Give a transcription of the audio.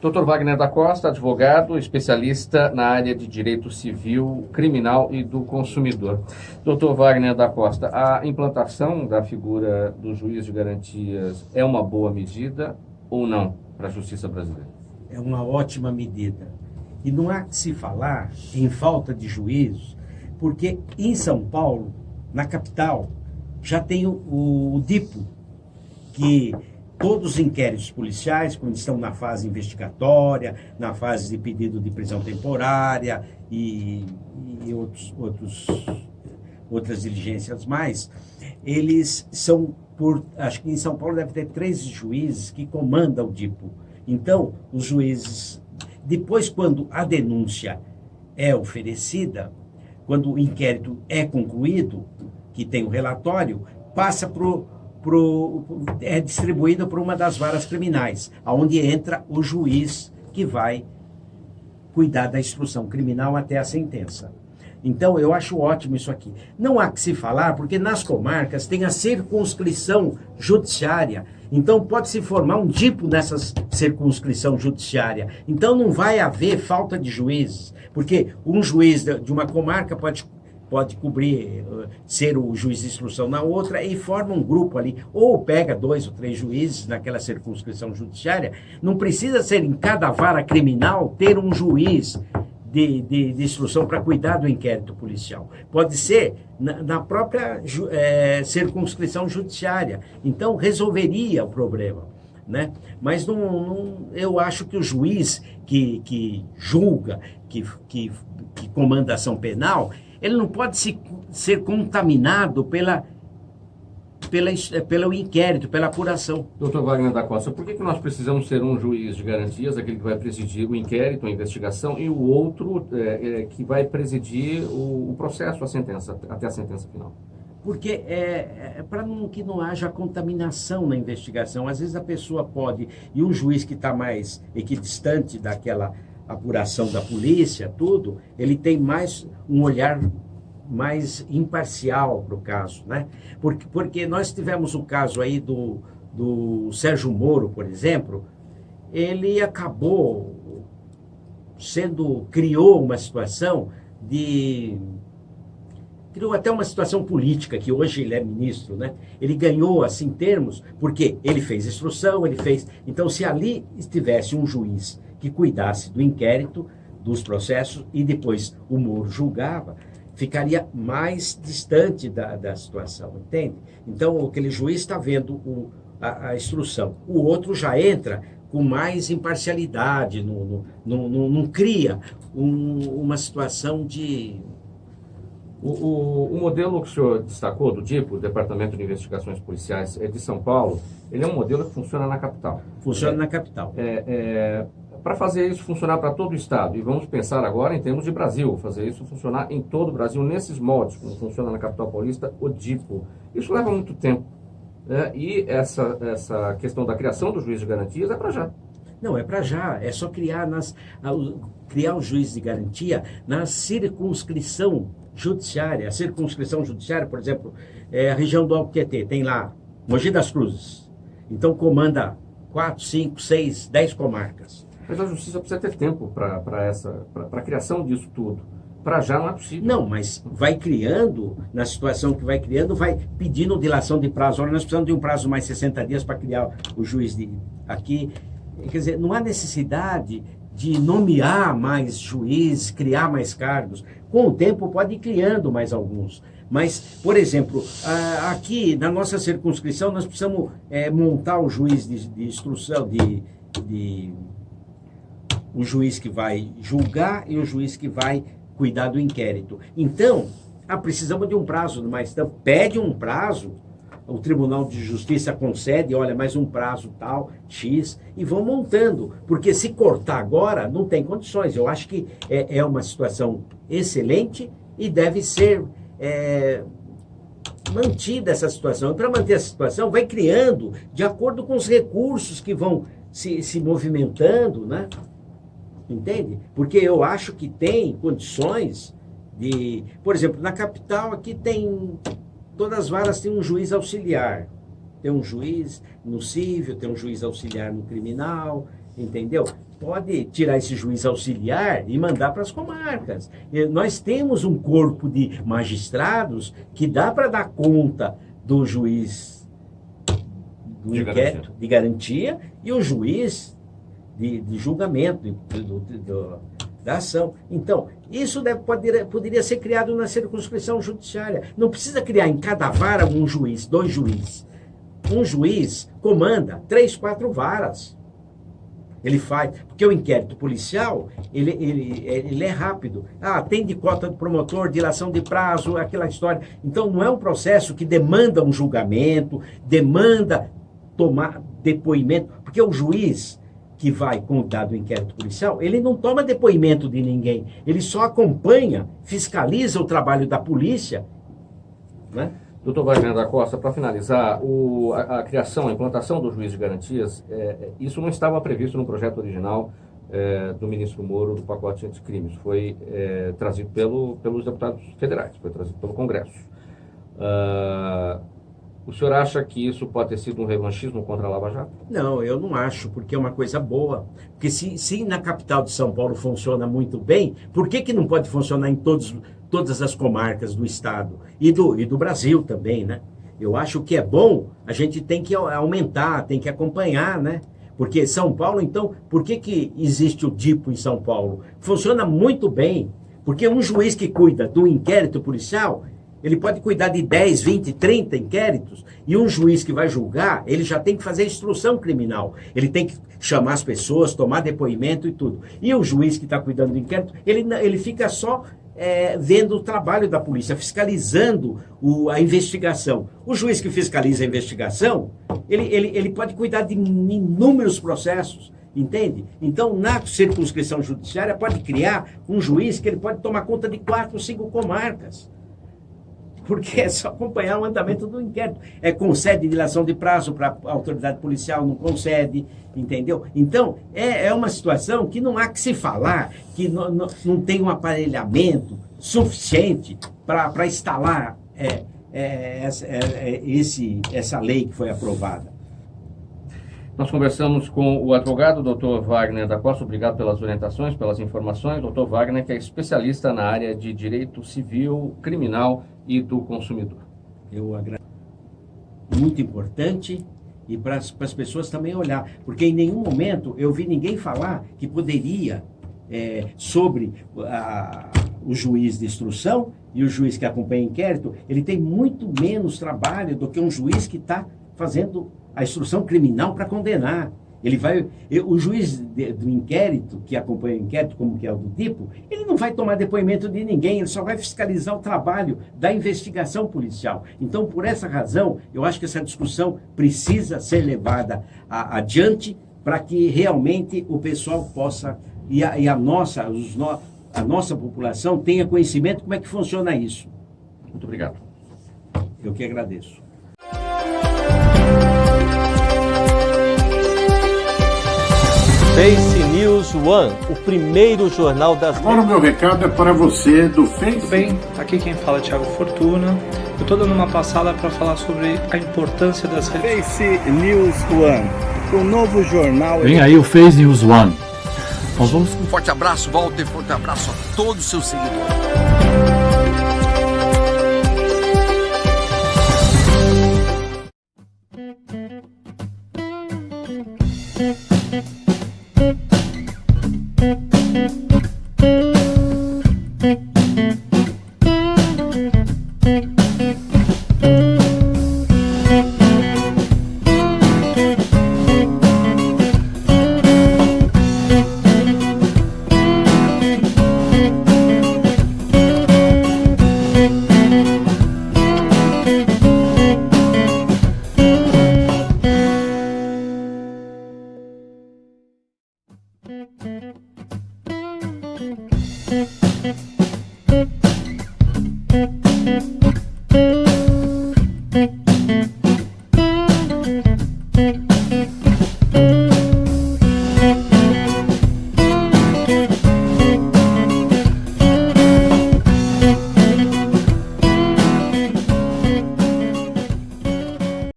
Dr. Wagner da Costa, advogado, especialista na área de direito civil, criminal e do consumidor. Dr. Wagner da Costa, a implantação da figura do juiz de garantias é uma boa medida ou não para a justiça brasileira? É uma ótima medida. E não há que se falar em falta de juízos, porque em São Paulo, na capital, já tem o DIPO, que todos os inquéritos policiais, quando estão na fase investigatória, na fase de pedido de prisão temporária e outras diligências mais, eles são acho que em São Paulo deve ter 3 juízes que comandam o DIPO. Então, os juízes, depois quando a denúncia é oferecida, quando o inquérito é concluído, que tem o relatório, passa é distribuído por uma das varas criminais, onde entra o juiz que vai cuidar da instrução criminal até a sentença. Então, eu acho ótimo isso aqui. Não há que se falar, porque nas comarcas tem a circunscrição judiciária. Então, pode-se formar um DIPO nessa circunscrição judiciária. Então, não vai haver falta de juízes, porque um juiz de uma comarca pode cobrir, ser o juiz de instrução na outra e forma um grupo ali, ou pega 2 ou 3 juízes naquela circunscrição judiciária. Não precisa ser em cada vara criminal ter um juiz de instrução para cuidar do inquérito policial. Pode ser na própria circunscrição judiciária. Então, resolveria o problema, né? Mas eu acho que o juiz que julga, que comanda a ação penal, ele não pode ser contaminado pelo inquérito, pela apuração. Dr. Wagner da Costa, por que nós precisamos ser um juiz de garantias, aquele que vai presidir o inquérito, a investigação, e o outro que vai presidir o processo, a sentença, até a sentença final? Porque para que não haja contaminação na investigação. Às vezes a pessoa pode, e um juiz que está mais equidistante daquela apuração da polícia, tudo, ele tem um olhar mais imparcial para o caso, né? Porque nós tivemos o caso aí do Sérgio Moro, por exemplo, ele acabou criou uma situação criou até uma situação política, que hoje ele é ministro, né? Ele ganhou, assim, termos, porque ele fez instrução, Então, se ali estivesse um juiz que cuidasse do inquérito, dos processos, e depois o Moro julgava, ficaria mais distante da situação, entende? Então, aquele juiz está vendo a instrução. O outro já entra com mais imparcialidade, não cria uma situação de... O modelo que o senhor destacou, do DIPO, Departamento de Investigações Policiais de São Paulo, ele é um modelo que funciona na capital. Funciona na capital. Para fazer isso funcionar para todo o Estado, e vamos pensar agora em termos de Brasil, fazer isso funcionar em todo o Brasil, nesses moldes, como funciona na capital paulista, o DIPO. Isso leva muito tempo. E essa questão da criação do juiz de garantias é para já. Não, é para já. É só criar o juiz de garantia na circunscrição judiciária. A circunscrição judiciária, por exemplo, é a região do Alto Tietê, tem lá Mogi das Cruzes. Então comanda 4, 5, 6, 10 comarcas. Mas a justiça precisa ter tempo para a criação disso tudo. Para já não é possível. Não, mas vai criando, na situação que vai criando, vai pedindo dilação de prazo. Olha, nós precisamos de um prazo mais 60 dias para criar o juiz aqui. Quer dizer, não há necessidade de nomear mais juízes, criar mais cargos. Com o tempo pode ir criando mais alguns. Mas, por exemplo, aqui na nossa circunscrição nós precisamos montar o juiz de instrução, o juiz que vai julgar e o juiz que vai cuidar do inquérito. Então, precisamos de um prazo mais. Então, pede um prazo, o Tribunal de Justiça concede, olha, mais um prazo tal, X, e vão montando. Porque se cortar agora, não tem condições. Eu acho que é uma situação excelente e deve ser mantida essa situação. E para manter essa situação, vai criando de acordo com os recursos que vão se movimentando, né? Entende? Porque eu acho que tem condições de... Por exemplo, na capital aqui todas as varas têm um juiz auxiliar. Tem um juiz no civil, tem um juiz auxiliar no criminal, entendeu? pode tirar esse juiz auxiliar e mandar para as comarcas. Nós temos um corpo de magistrados que dá para dar conta do juiz do inquérito de garantia e o juiz de julgamento da ação. Então, isso poderia ser criado na circunscrição judiciária. Não precisa criar em cada vara um juiz, 2 juízes. Um juiz comanda 3, 4 varas. Ele faz, porque o inquérito policial, ele é rápido. Tem de cota do promotor, dilação de prazo, aquela história. Então, não é um processo que demanda um julgamento, demanda tomar depoimento, porque o juiz que vai contar do inquérito policial, ele não toma depoimento de ninguém, ele só acompanha, fiscaliza o trabalho da polícia, né? Doutor Wagner da Costa, para finalizar, a criação, a implantação do juiz de garantias, isso não estava previsto no projeto original do ministro Moro do pacote anticrimes. Foi trazido pelos deputados federais, foi trazido pelo Congresso. O senhor acha que isso pode ter sido um revanchismo contra a Lava Jato? Não, eu não acho, porque é uma coisa boa. Porque se na capital de São Paulo funciona muito bem, por que não pode funcionar em todas as comarcas do estado e do Brasil também, né? Eu acho que é bom, a gente tem que aumentar, tem que acompanhar, né? Porque São Paulo, então, por que existe o DIPO em São Paulo? Funciona muito bem, porque um juiz que cuida do inquérito policial, ele pode cuidar de 10, 20, 30 inquéritos, e um juiz que vai julgar, ele já tem que fazer instrução criminal. Ele tem que chamar as pessoas, tomar depoimento e tudo. E o juiz que está cuidando do inquérito, ele fica só vendo o trabalho da polícia, fiscalizando a investigação. O juiz que fiscaliza a investigação, ele pode cuidar de inúmeros processos, entende? Então, na circunscrição judiciária, pode criar um juiz que ele pode tomar conta de 4, 5 comarcas. Porque é só acompanhar o andamento do inquérito. Concede dilação de prazo para a autoridade policial, não concede, entendeu? Então, é uma situação que não há que se falar, que não tem um aparelhamento suficiente para instalar essa lei que foi aprovada. Nós conversamos com o advogado Dr. Wagner da Costa. Obrigado pelas orientações, pelas informações. Dr. Wagner, que é especialista na área de direito civil, criminal e do consumidor. Eu agradeço. Muito importante, e para as pessoas também olhar, porque em nenhum momento eu vi ninguém falar que poderia, sobre o juiz de instrução e o juiz que acompanha o inquérito, ele tem muito menos trabalho do que um juiz que está fazendo a instrução criminal para condenar. O juiz do inquérito, que acompanha o inquérito, como que é o do DIPO, ele não vai tomar depoimento de ninguém, ele só vai fiscalizar o trabalho da investigação policial. Então, por essa razão, eu acho que essa discussão precisa ser levada adiante para que realmente o pessoal possa, a nossa população tenha conhecimento como é que funciona isso. Muito obrigado. Eu que agradeço. Face News One, o primeiro jornal das... Agora o meu recado é para você do Face. Tudo bem? Aqui quem fala é Thiago Fortuna. Eu estou dando uma passada para falar sobre a importância das redes. Face News One, o novo jornal... Vem aí o Face News One. Nós vamos... Um forte abraço, Walter, forte abraço a todos os seus seguidores.